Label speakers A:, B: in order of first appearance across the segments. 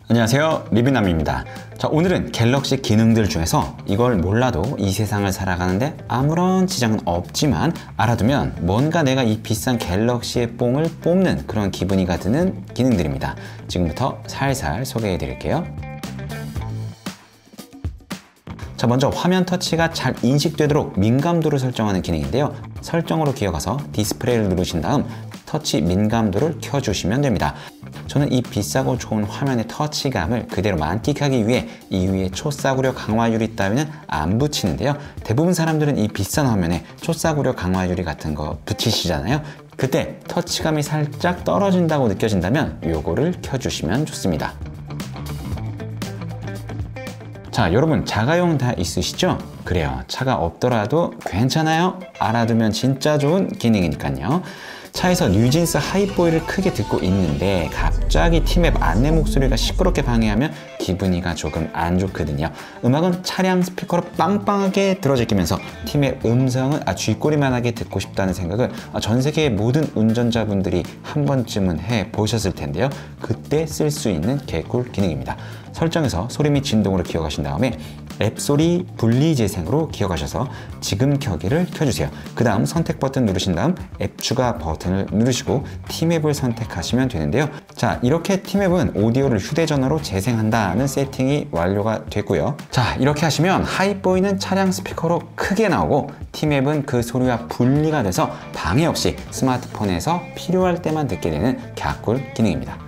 A: 안녕하세요, 리뷰남입니다. 자, 오늘은 갤럭시 기능들 중에서 이걸 몰라도 이 세상을 살아가는데 아무런 지장은 없지만 알아두면 뭔가 내가 이 비싼 갤럭시의 뽕을 뽑는 그런 기분이가 드는 기능들입니다. 지금부터 살살 소개해 드릴게요. 자, 먼저 화면 터치가 잘 인식되도록 민감도를 설정하는 기능인데요. 설정으로 기어가서 디스플레이를 누르신 다음 터치 민감도를 켜주시면 됩니다. 저는 이 비싸고 좋은 화면의 터치감을 그대로 만끽하기 위해 이 위에 초싸구려 강화 유리 따위는 안 붙이는데요. 대부분 사람들은 이 비싼 화면에 초싸구려 강화 유리 같은 거 붙이시잖아요. 그때 터치감이 살짝 떨어진다고 느껴진다면 요거를 켜주시면 좋습니다. 자, 여러분 자가용 다 있으시죠? 그래요, 차가 없더라도 괜찮아요. 알아두면 진짜 좋은 기능이니까요. 차에서 뉴진스 하이보이를 크게 듣고 있는데 갑자기 T맵 안내 목소리가 시끄럽게 방해하면 기분이가 조금 안 좋거든요. 음악은 차량 스피커로 빵빵하게 들어제끼면서 T맵 음성은 쥐꼬리만하게 듣고 싶다는 생각을 전 세계의 모든 운전자분들이 한 번쯤은 해보셨을 텐데요. 그때 쓸 수 있는 개꿀 기능입니다. 설정에서 소리 및 진동으로 기어가신 다음에 앱 소리 분리 재생으로 기어가셔서 지금 켜기를 켜주세요. 그 다음 선택 버튼 누르신 다음 앱 추가 버튼을 누르시고 T맵을 선택하시면 되는데요. 자, 이렇게 T맵은 오디오를 휴대전화로 재생한다는 세팅이 완료가 됐고요. 자, 이렇게 하시면 하이보이는 차량 스피커로 크게 나오고 T맵은 그 소리와 분리가 돼서 방해 없이 스마트폰에서 필요할 때만 듣게 되는 갸꿀 기능입니다.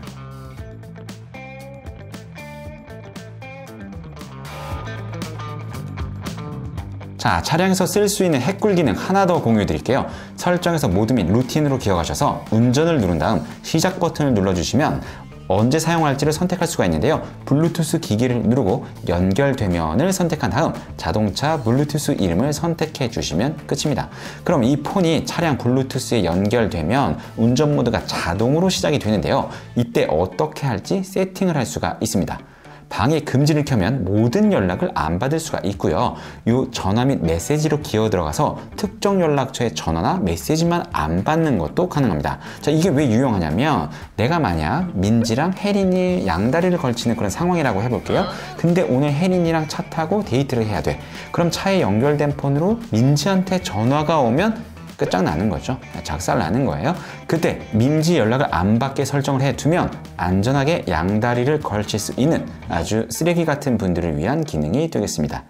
A: 자, 차량에서 쓸 수 있는 핵꿀 기능 하나 더 공유해 드릴게요. 설정에서 모드 및 루틴으로 기어가셔서 운전을 누른 다음 시작 버튼을 눌러주시면 언제 사용할지를 선택할 수가 있는데요. 블루투스 기기를 누르고 연결되면을 선택한 다음 자동차 블루투스 이름을 선택해 주시면 끝입니다. 그럼 이 폰이 차량 블루투스에 연결되면 운전 모드가 자동으로 시작이 되는데요. 이때 어떻게 할지 세팅을 할 수가 있습니다. 방해 금지를 켜면 모든 연락을 안 받을 수가 있고요. 이 전화 및 메시지로 기어 들어가서 특정 연락처의 전화나 메시지만 안 받는 것도 가능합니다. 자, 이게 왜 유용하냐면 내가 만약 민지랑 혜린이 양다리를 걸치는 그런 상황이라고 해볼게요. 근데 오늘 혜린이랑 차 타고 데이트를 해야 돼. 그럼 차에 연결된 폰으로 민지한테 전화가 오면 끝장나는 거죠. 작살 나는 거예요. 그때 민지 연락을 안 받게 설정을 해두면 안전하게 양다리를 걸칠 수 있는 아주 쓰레기 같은 분들을 위한 기능이 되겠습니다.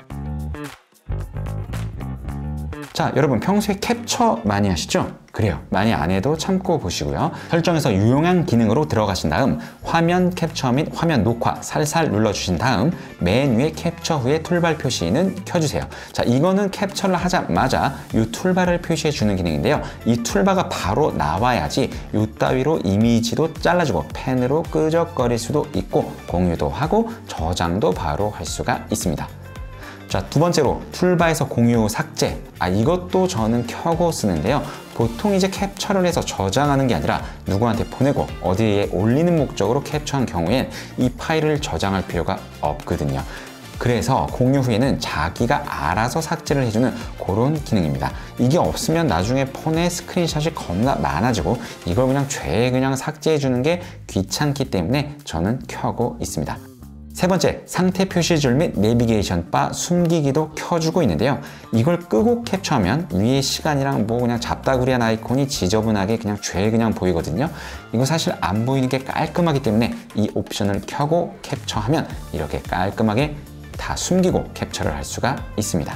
A: 자, 여러분 평소에 캡처 많이 하시죠? 그래요, 많이 안 해도 참고 보시고요. 설정에서 유용한 기능으로 들어가신 다음 화면 캡처 및 화면 녹화 살살 눌러주신 다음 맨 위에 캡처 후에 툴바 표시는 켜주세요. 자, 이거는 캡처를 하자마자 이 툴바를 표시해 주는 기능인데요. 이 툴바가 바로 나와야지 이 따위로 이미지도 잘라주고 펜으로 끄적거릴 수도 있고 공유도 하고 저장도 바로 할 수가 있습니다. 자, 두 번째로 툴바에서 공유 삭제. 이것도 저는 켜고 쓰는데요. 보통 이제 캡처를 해서 저장하는 게 아니라 누구한테 보내고 어디에 올리는 목적으로 캡처한 경우엔 이 파일을 저장할 필요가 없거든요. 그래서 공유 후에는 자기가 알아서 삭제를 해주는 그런 기능입니다. 이게 없으면 나중에 폰에 스크린샷이 겁나 많아지고 이걸 그냥 삭제해주는 게 귀찮기 때문에 저는 켜고 있습니다. 세 번째, 상태 표시줄 및 내비게이션 바 숨기기도 켜주고 있는데요. 이걸 끄고 캡처하면 위에 시간이랑 그냥 잡다구리한 아이콘이 지저분하게 그냥 보이거든요. 이거 사실 안 보이는 게 깔끔하기 때문에 이 옵션을 켜고 캡처하면 이렇게 깔끔하게 다 숨기고 캡처를 할 수가 있습니다.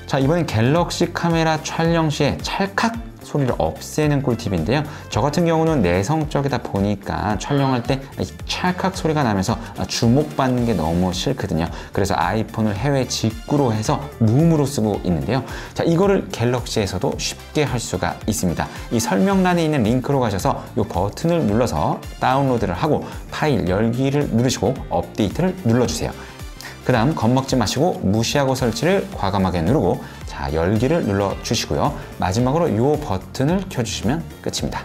A: 자, 이번엔 갤럭시 카메라 촬영 시에 찰칵 소리를 없애는 꿀팁인데요. 저 같은 경우는 내성적이다 보니까 촬영할 때 찰칵 소리가 나면서 주목받는 게 너무 싫거든요. 그래서 아이폰을 해외 직구로 해서 무음으로 쓰고 있는데요. 자, 이거를 갤럭시에서도 쉽게 할 수가 있습니다. 이 설명란에 있는 링크로 가셔서 이 버튼을 눌러서 다운로드를 하고 파일 열기를 누르시고 업데이트를 눌러주세요. 그 다음 겁먹지 마시고 무시하고 설치를 과감하게 누르고 자, 열기를 눌러주시고요. 마지막으로 이 버튼을 켜주시면 끝입니다.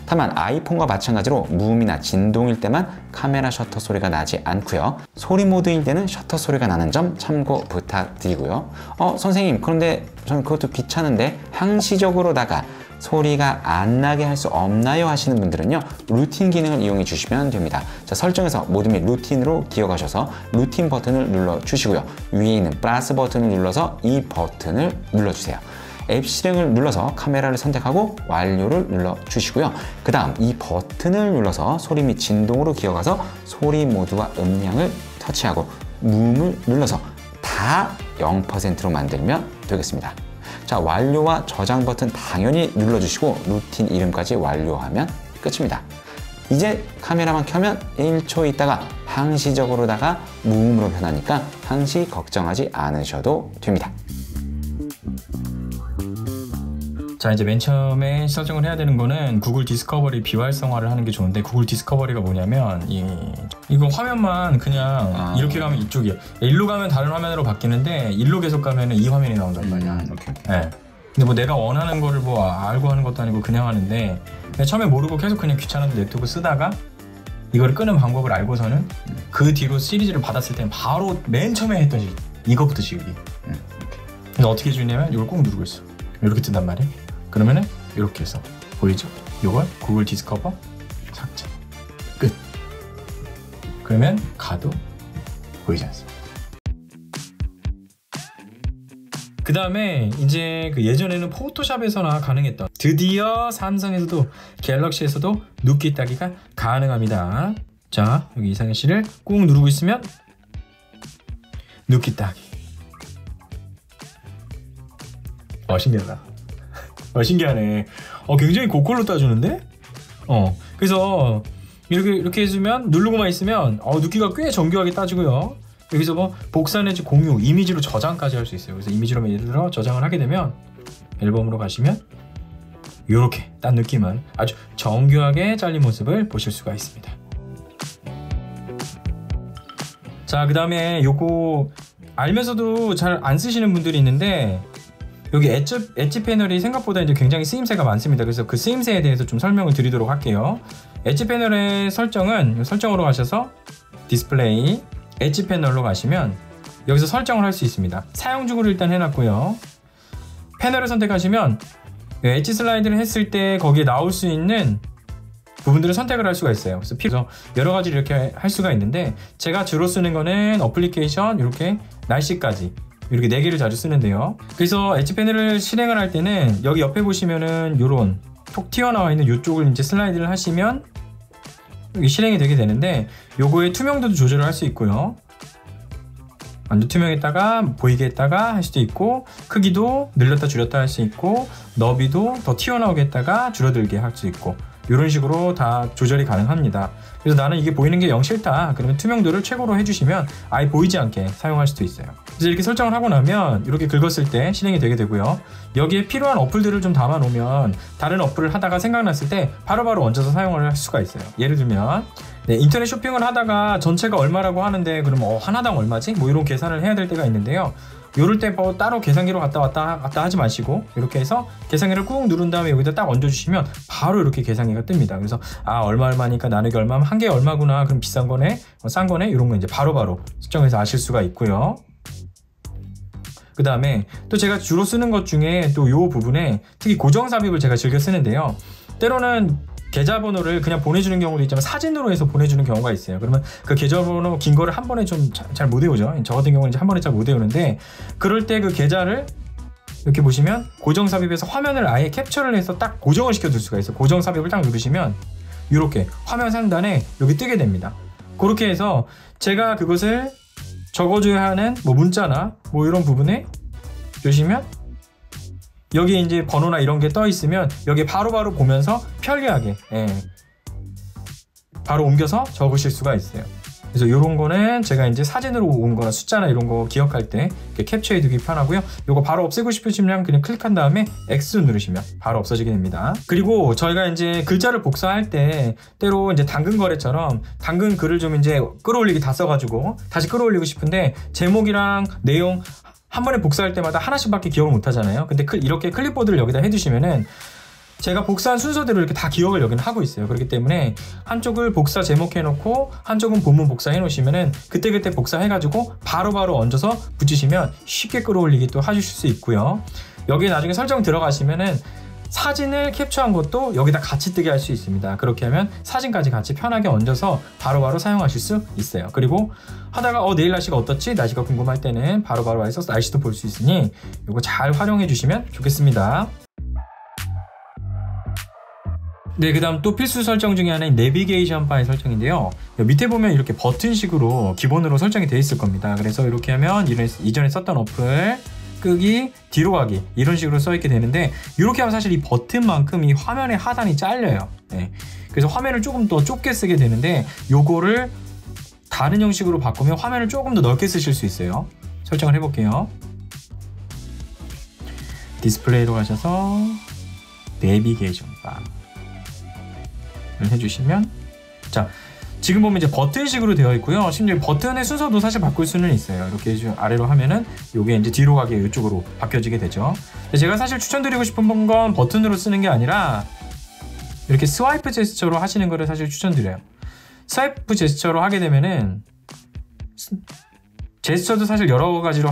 A: 다만 아이폰과 마찬가지로 무음이나 진동일 때만 카메라 셔터 소리가 나지 않고요. 소리 모드일 때는 셔터 소리가 나는 점 참고 부탁드리고요. 선생님, 그런데 저는 그것도 귀찮은데 항시적으로다가 소리가 안 나게 할 수 없나요? 하시는 분들은요, 루틴 기능을 이용해 주시면 됩니다. 자, 설정에서 모드 및 루틴으로 기억하셔서 루틴 버튼을 눌러 주시고요. 위에 있는 플러스 버튼을 눌러서 이 버튼을 눌러주세요. 앱 실행을 눌러서 카메라를 선택하고 완료를 눌러 주시고요. 그 다음 이 버튼을 눌러서 소리 및 진동으로 기어가서 소리 모드와 음량을 터치하고 무음을 눌러서 다 0%로 만들면 되겠습니다. 자, 완료와 저장 버튼 당연히 눌러주시고 루틴 이름까지 완료하면 끝입니다. 이제 카메라만 켜면 1초 있다가 항시적으로다가 무음으로 변하니까 항시 걱정하지 않으셔도 됩니다.
B: 자, 이제 맨 처음에 설정을 해야 되는 거는 구글 디스커버리 비활성화를 하는 게 좋은데, 구글 디스커버리가 뭐냐면 이거 화면만 그냥 이렇게 가면 이쪽이야. 일로 가면 다른 화면으로 바뀌는데 일로 계속 가면 이 화면이 나온단 말이야.
A: 오케이.
B: 네. 근데 뭐 내가 원하는 거를 뭐 알고 하는 것도 아니고 그냥 하는데, 처음에 모르고 계속 그냥 귀찮아서 냅두고 쓰다가 이걸 끄는 방법을 알고서는 그 뒤로 시리즈를 받았을 때는 바로 맨 처음에 했던 이거부터 지우기. 근데 어떻게 지우냐면 이걸 꾹 누르고 있어. 이렇게 뜬단 말이야. 그러면은 이렇게 해서 보이죠? 이걸 구글 디스커버 삭제 끝. 그러면 가도 보이지 않습니다. 그 다음에 이제 그 예전에는 포토샵에서나 가능했던, 드디어 삼성에서도 갤럭시에서도 눕기 따기가 가능합니다. 자, 여기 이상현 씨를 꾹 누르고 있으면 눕기 따기. 신기하다. 신기하네. 굉장히 고퀄로 따주는데? 그래서 이렇게 해주면, 누르고만 있으면 눕기가 꽤 정교하게 따지고요. 여기서 뭐 복사 내지 공유, 이미지로 저장까지 할 수 있어요. 그래서 이미지로 예를 들어 저장을 하게 되면 앨범으로 가시면 이렇게 딴 느낌은 아주 정교하게 잘린 모습을 보실 수가 있습니다. 자, 그 다음에 요거 알면서도 잘 안 쓰시는 분들이 있는데, 여기 엣지 패널이 생각보다 이제 굉장히 쓰임새가 많습니다. 그래서 그 쓰임새에 대해서 좀 설명을 드리도록 할게요. 엣지 패널의 설정은 설정으로 가셔서 디스플레이, 엣지 패널로 가시면 여기서 설정을 할 수 있습니다. 사용 중으로 일단 해놨고요. 패널을 선택하시면 엣지 슬라이드를 했을 때 거기에 나올 수 있는 부분들을 선택을 할 수가 있어요. 그래서 여러 가지 이렇게 할 수가 있는데, 제가 주로 쓰는 거는 어플리케이션 이렇게 날씨까지 이렇게 4개를 자주 쓰는데요. 그래서 엣지 패널을 실행을 할 때는 여기 옆에 보시면은 요런 톡 튀어나와 있는 이쪽을 이제 슬라이드를 하시면 여기 실행이 되게 되는데, 요거의 투명도도 조절을 할 수 있고요. 완전 투명했다가 보이게 했다가 할 수도 있고, 크기도 늘렸다 줄였다 할 수 있고, 너비도 더 튀어나오게 했다가 줄어들게 할 수 있고, 이런 식으로 다 조절이 가능합니다. 그래서 나는 이게 보이는 게 영 싫다, 그러면 투명도를 최고로 해주시면 아예 보이지 않게 사용할 수도 있어요. 그래서 이렇게 설정을 하고 나면 이렇게 긁었을 때 실행이 되게 되고요. 여기에 필요한 어플들을 좀 담아 놓으면 다른 어플을 하다가 생각났을 때 바로바로 얹어서 사용을 할 수가 있어요. 예를 들면 인터넷 쇼핑을 하다가 전체가 얼마라고 하는데, 그러면 하나당 얼마지? 뭐 이런 계산을 해야 될 때가 있는데요. 요럴 때 뭐 따로 계산기로 갔다 하지 마시고 이렇게 해서 계산기를 꾹 누른 다음에 여기다 딱 얹어주시면 바로 이렇게 계산기가 뜹니다. 그래서 얼마니까 나누기 얼마면 한 개에 얼마구나, 그럼 비싼 거네, 싼 거네, 이런 거 이제 바로바로 측정해서 아실 수가 있고요. 그 다음에 또 제가 주로 쓰는 것 중에 또 요 부분에 특히 고정 삽입을 제가 즐겨 쓰는데요. 때로는 계좌번호를 그냥 보내주는 경우도 있지만 사진으로 해서 보내주는 경우가 있어요. 그러면 그 계좌번호 긴 거를 한 번에 좀 잘 못 외우죠. 저 같은 경우는 이제 한 번에 잘 못 외우는데, 그럴 때 그 계좌를 이렇게 보시면 고정 삽입해서 화면을 아예 캡처를 해서 딱 고정을 시켜둘 수가 있어요. 고정 삽입을 딱 누르시면 이렇게 화면 상단에 여기 뜨게 됩니다. 그렇게 해서 제가 그것을 적어줘야 하는 뭐 문자나 뭐 이런 부분에 보시면 여기 이제 번호나 이런 게 떠 있으면 여기 바로바로 보면서 편리하게 바로 옮겨서 적으실 수가 있어요. 그래서 이런 거는 제가 이제 사진으로 온 거나 숫자나 이런 거 기억할 때 이렇게 캡처해 두기 편하고요. 이거 바로 없애고 싶으시면 그냥 클릭한 다음에 X 누르시면 바로 없어지게 됩니다. 그리고 저희가 이제 글자를 복사할 때 때로 이제 당근 거래처럼 당근 글을 좀 이제 끌어올리기 다 써가지고 다시 끌어올리고 싶은데 제목이랑 내용 한 번에 복사할 때마다 하나씩밖에 기억을 못 하잖아요. 근데 이렇게 클립보드를 여기다 해두시면은 제가 복사한 순서대로 이렇게 다 기억을 여기는 하고 있어요. 그렇기 때문에 한쪽을 복사 제목 해놓고 한쪽은 본문 복사 해놓으시면은 그때그때 복사해가지고 바로바로 얹어서 붙이시면 쉽게 끌어올리기 또 하실 수 있고요. 여기에 나중에 설정 들어가시면은 사진을 캡처한 것도 여기다 같이 뜨게 할 수 있습니다. 그렇게 하면 사진까지 같이 편하게 얹어서 바로바로 사용하실 수 있어요. 그리고 하다가 내일 날씨가 어떻지? 날씨가 궁금할 때는 바로바로 와서 날씨도 볼 수 있으니 이거 잘 활용해 주시면 좋겠습니다. 네, 그 다음 또 필수 설정 중에 하나인 내비게이션 바의 설정인데요. 밑에 보면 이렇게 버튼식으로 기본으로 설정이 되어 있을 겁니다. 그래서 이렇게 하면 이전에 썼던 어플 끄기, 뒤로 가기 이런 식으로 써 있게 되는데, 이렇게 하면 사실 이 버튼만큼 이 화면의 하단이 잘려요. 네. 그래서 화면을 조금 더 좁게 쓰게 되는데, 요거를 다른 형식으로 바꾸면 화면을 조금 더 넓게 쓰실 수 있어요. 설정을 해볼게요. 디스플레이로 가셔서 내비게이션 바를 해주시면, 자, 지금 보면 이제 버튼식으로 되어 있고요. 심지어 버튼의 순서도 사실 바꿀 수는 있어요. 이렇게 아래로 하면은 요게 이제 뒤로 가기 이쪽으로 바뀌어지게 되죠. 제가 사실 추천드리고 싶은 건 버튼으로 쓰는 게 아니라 이렇게 스와이프 제스처로 하시는 거를 사실 추천드려요. 스와이프 제스처로 하게 되면은 제스처도 사실 여러 가지로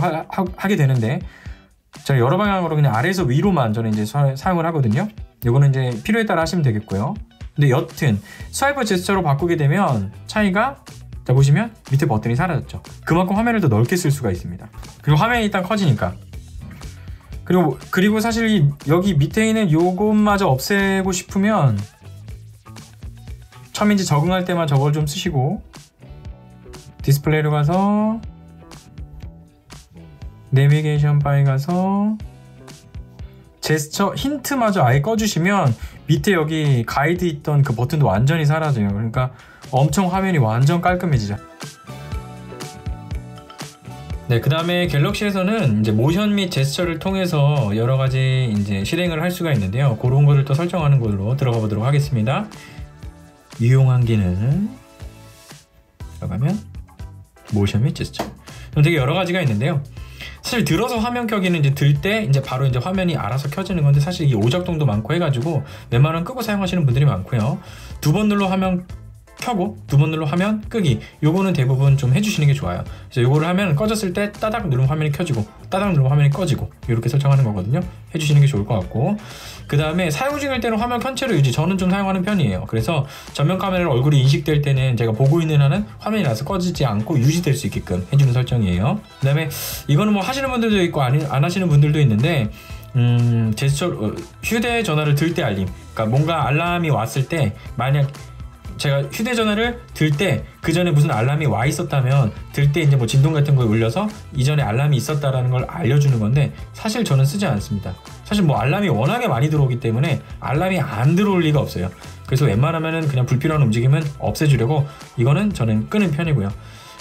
B: 하게 되는데, 저는 여러 방향으로 그냥 아래에서 위로만 저는 이제 사용을 하거든요. 요거는 이제 필요에 따라 하시면 되겠고요. 근데 여튼 스와이프 제스처로 바꾸게 되면 차이가, 자 보시면 밑에 버튼이 사라졌죠. 그만큼 화면을 더 넓게 쓸 수가 있습니다. 그리고 화면이 일단 커지니까. 그리고 사실 여기 밑에 있는 요것마저 없애고 싶으면 처음 이제 적응할 때만 저걸 좀 쓰시고, 디스플레이로 가서 내비게이션 바에 가서 제스처 힌트마저 아예 꺼주시면 밑에 여기 가이드 있던 그 버튼도 완전히 사라져요. 그러니까 엄청 화면이 완전 깔끔해지죠. 네, 그 다음에 갤럭시에서는 이제 모션 및 제스처를 통해서 여러 가지 이제 실행을 할 수가 있는데요. 그런 거를 또 설정하는 걸로 들어가 보도록 하겠습니다. 유용한 기능 들어가면 모션 및 제스처. 되게 여러 가지가 있는데요. 사실 들어서 화면 켜기는 이제 들 때 이제 바로 이제 화면이 알아서 켜지는 건데, 사실 이게 오작동도 많고 해가지고 웬만하면 끄고 사용하시는 분들이 많고요. 2번 눌러 화면 켜고 2번 눌러 화면 끄기, 요거는 대부분 좀 해주시는 게 좋아요. 그래서 요거를 하면 꺼졌을 때 따닥 누르면 화면이 켜지고 따닥 누르면 화면이 꺼지고 이렇게 설정하는 거거든요. 해주시는 게 좋을 것 같고, 그 다음에 사용 중일 때는 화면 켠 채로 유지, 저는 좀 사용하는 편이에요. 그래서 전면 카메라로 얼굴이 인식될 때는 제가 보고 있는 한은 화면이 나서 꺼지지 않고 유지될 수 있게끔 해주는 설정이에요. 그 다음에 이거는 뭐 하시는 분들도 있고 안 하시는 분들도 있는데, 제스처 휴대전화를 들 때 알림, 그러니까 뭔가 알람이 왔을 때, 만약 제가 휴대전화를 들 때 그 전에 무슨 알람이 와 있었다면 들 때 이제 뭐 진동 같은 걸 울려서 이전에 알람이 있었다라는 걸 알려주는 건데, 사실 저는 쓰지 않습니다. 사실 뭐 알람이 워낙에 많이 들어오기 때문에 알람이 안 들어올 리가 없어요. 그래서 웬만하면은 그냥 불필요한 움직임은 없애주려고 이거는 저는 끄는 편이고요.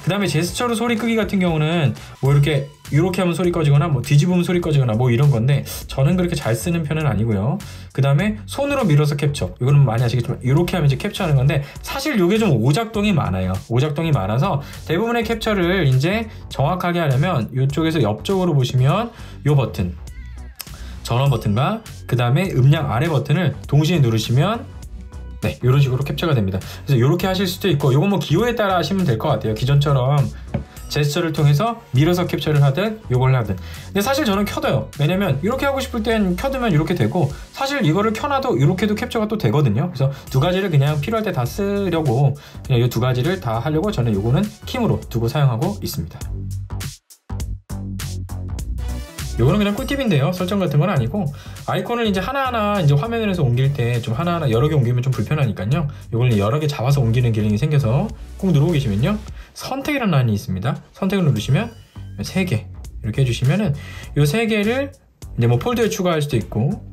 B: 그 다음에 제스처로 소리 끄기 같은 경우는 뭐 이렇게 하면 소리 꺼지거나 뭐 뒤집으면 소리 꺼지거나 뭐 이런 건데, 저는 그렇게 잘 쓰는 편은 아니고요. 그 다음에 손으로 밀어서 캡처, 이거는 많이 아시겠지만 이렇게 하면 이제 캡처하는 건데, 사실 이게 좀 오작동이 많아요. 오작동이 많아서 대부분의 캡처를 이제 정확하게 하려면 이쪽에서 옆쪽으로 보시면 이 버튼, 전원 버튼과 그 다음에 음량 아래 버튼을 동시에 누르시면 네, 이런 식으로 캡처가 됩니다. 그래서 이렇게 하실 수도 있고, 이건 뭐 기호에 따라 하시면 될 것 같아요. 기존처럼 제스처를 통해서 밀어서 캡처를 하든 이걸 하든. 근데 사실 저는 켜둬요. 왜냐면 이렇게 하고 싶을 땐 켜두면 이렇게 되고, 사실 이거를 켜놔도 이렇게도 캡처가 또 되거든요. 그래서 두 가지를 그냥 필요할 때 다 쓰려고, 그냥 이 두 가지를 다 하려고 저는 이거는 킴으로 두고 사용하고 있습니다. 요거는 그냥 꿀팁인데요. 설정 같은 건 아니고, 아이콘을 이제 하나하나 이제 화면에서 옮길 때 좀 하나하나 여러 개 옮기면 좀 불편하니까요. 요걸 여러 개 잡아서 옮기는 기능이 생겨서 꼭 누르고 계시면요, 선택이라는 란이 있습니다. 선택을 누르시면 3개 이렇게 해주시면은 요 3개를 이제 뭐 폴더에 추가할 수도 있고,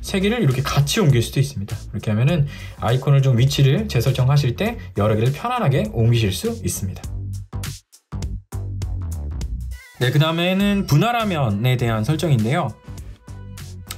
B: 3개를 이렇게 같이 옮길 수도 있습니다. 이렇게 하면은 아이콘을 좀 위치를 재설정하실 때 여러 개를 편안하게 옮기실 수 있습니다. 네, 그 다음에는 분할화면에 대한 설정인데요.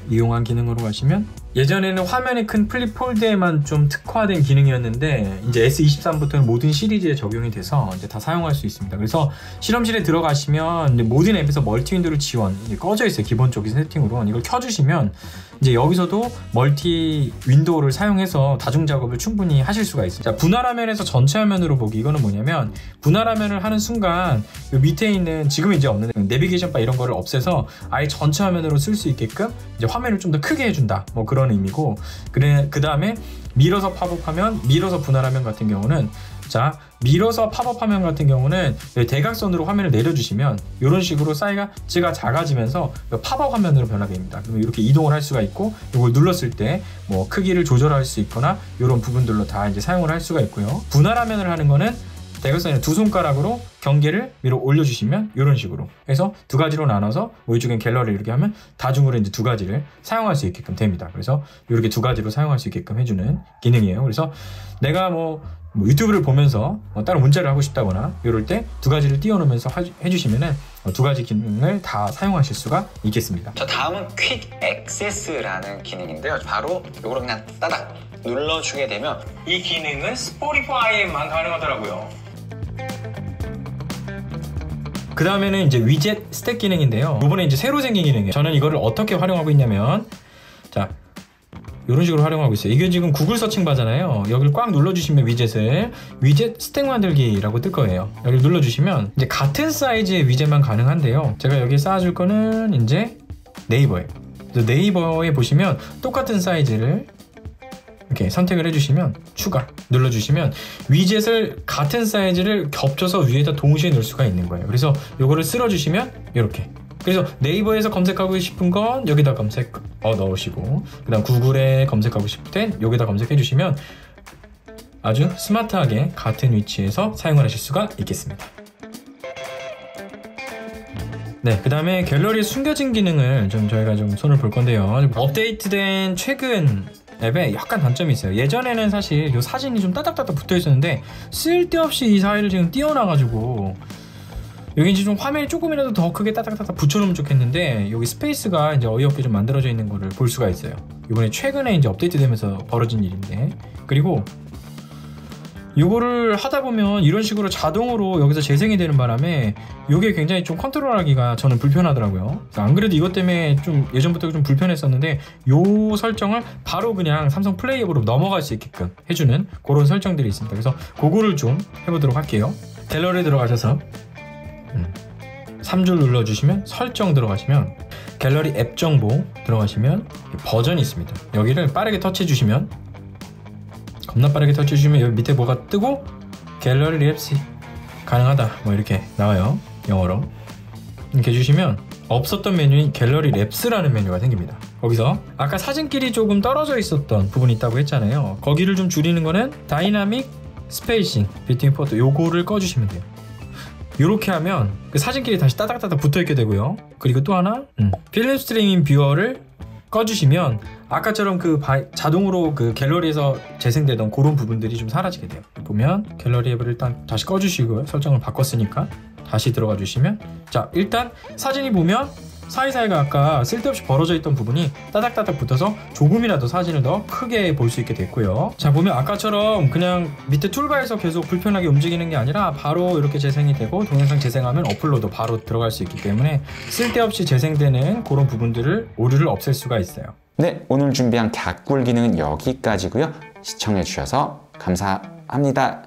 B: 이용한 기능으로 가시면, 예전에는 화면이 큰 플립 폴드에만 좀 특화된 기능이었는데 이제 S23부터는 모든 시리즈에 적용이 돼서 이제 다 사용할 수 있습니다. 그래서 실험실에 들어가시면 이제 모든 앱에서 멀티 윈도우 지원, 이게 꺼져 있어요. 기본적인 세팅으로 이걸 켜주시면 이제 여기서도 멀티 윈도우를 사용해서 다중 작업을 충분히 하실 수가 있어요. 자, 분할 화면에서 전체 화면으로 보기, 이거는 뭐냐면 분할 화면을 하는 순간 요 밑에 있는 지금 이제 없는 내비게이션 바 이런 거를 없애서 아예 전체 화면으로 쓸 수 있게끔 이제 화면을 좀 더 크게 해준다, 뭐 그런 의미고, 그 다음에 밀어서 팝업 화면, 밀어서 분할 화면 같은 경우는, 자, 밀어서 팝업 화면 같은 경우는 대각선으로 화면을 내려주시면 이런 식으로 사이즈가 작아지면서 팝업 화면으로 변하게 됩니다. 그러면 이렇게 이동을 할 수가 있고, 이걸 눌렀을 때 뭐 크기를 조절할 수 있거나 이런 부분들로 다 이제 사용을 할 수가 있고요. 분할 화면을 하는 거는 대각선에 두 손가락으로 경계를 위로 올려주시면 이런 식으로 해서 두 가지로 나눠서 뭐 이쪽엔 갤러리를 이렇게 하면 다중으로 이제 두 가지를 사용할 수 있게끔 됩니다. 그래서 이렇게 두 가지로 사용할 수 있게끔 해주는 기능이에요. 그래서 내가 뭐 유튜브를 보면서 따로 문자를 하고 싶다거나 이럴 때 두 가지를 띄워놓으면서 해주시면은 두 가지 기능을 다 사용하실 수가 있겠습니다.
A: 자, 다음은 퀵 액세스라는 기능인데요. 바로 이거를 그냥 따닥 눌러주게 되면
B: 이 기능은 스포티파이에만 가능하더라고요. 그 다음에는 이제 위젯 스택 기능인데요. 이번에 이제 새로 생긴 기능이에요. 저는 이거를 어떻게 활용하고 있냐면, 자, 이런 식으로 활용하고 있어요. 이게 지금 구글 서칭바잖아요. 여기를 꽉 눌러주시면 위젯 스택 만들기라고 뜰 거예요. 여기를 눌러주시면 이제 같은 사이즈의 위젯만 가능한데요. 제가 여기에 쌓아줄 거는 이제 네이버예요. 네이버에 보시면 똑같은 사이즈를 이렇게 선택을 해주시면 추가 눌러주시면 위젯을 같은 사이즈를 겹쳐서 위에다 동시에 넣을 수가 있는 거예요. 그래서 이거를 쓸어주시면 이렇게, 그래서 네이버에서 검색하고 싶은 건 여기다 넣으시고, 그 다음 구글에 검색하고 싶을 땐 여기다 검색해 주시면 아주 스마트하게 같은 위치에서 사용을 하실 수가 있겠습니다. 네, 그 다음에 갤러리에 숨겨진 기능을 저희가 좀 손을 볼 건데요. 업데이트된 최근 앱에 약간 단점이 있어요. 예전에는 사실 이 사진이 좀 따닥따닥 붙어 있었는데 쓸데없이 이 사이를 지금 띄워놔가지고 여기 이제 좀 화면이 조금이라도 더 크게 따닥따닥 붙여놓으면 좋겠는데, 여기 스페이스가 이제 어이없게 좀 만들어져 있는 거를 볼 수가 있어요. 이번에 최근에 이제 업데이트되면서 벌어진 일인데, 그리고 이거를 하다 보면 이런 식으로 자동으로 여기서 재생이 되는 바람에 이게 굉장히 좀 컨트롤하기가 저는 불편하더라고요. 안 그래도 이것 때문에 좀 예전부터 좀 불편했었는데, 이 설정을 바로 그냥 삼성 플레이 앱으로 넘어갈 수 있게끔 해주는 그런 설정들이 있습니다. 그래서 그거를 좀 해보도록 할게요. 갤러리에 들어가셔서 3줄 눌러주시면 설정 들어가시면 갤러리 앱 정보 들어가시면 버전이 있습니다. 여기를 빠르게 터치해 주시면, 겁나 빠르게 터치해 주시면 여기 밑에 뭐가 뜨고 갤러리 랩스 가능하다 뭐 이렇게 나와요. 영어로 이렇게 해주시면 없었던 메뉴인 갤러리 랩스라는 메뉴가 생깁니다. 거기서 아까 사진끼리 조금 떨어져 있었던 부분이 있다고 했잖아요. 거기를 좀 줄이는 거는 다이나믹 스페이싱 비트윈 포토, 요거를 꺼주시면 돼요. 이렇게 하면 그 사진끼리 다시 따닥따닥 붙어있게 되고요. 그리고 또 하나, 필름 스트리밍 뷰어를 꺼주시면 아까처럼 그 자동으로 그 갤러리에서 재생되던 그런 부분들이 좀 사라지게 돼요. 보면 갤러리 앱을 일단 다시 꺼주시고요. 설정을 바꿨으니까 다시 들어가 주시면, 자, 일단 사진이 보면 사이사이가 아까 쓸데없이 벌어져 있던 부분이 따닥따닥 붙어서 조금이라도 사진을 더 크게 볼 수 있게 됐고요. 자, 보면 아까처럼 그냥 밑에 툴바에서 계속 불편하게 움직이는 게 아니라 바로 이렇게 재생이 되고, 동영상 재생하면 업로드 바로 들어갈 수 있기 때문에 쓸데없이 재생되는 그런 부분들을, 오류를 없앨 수가 있어요.
A: 네, 오늘 준비한 갸꿀 기능은 여기까지고요. 시청해 주셔서 감사합니다.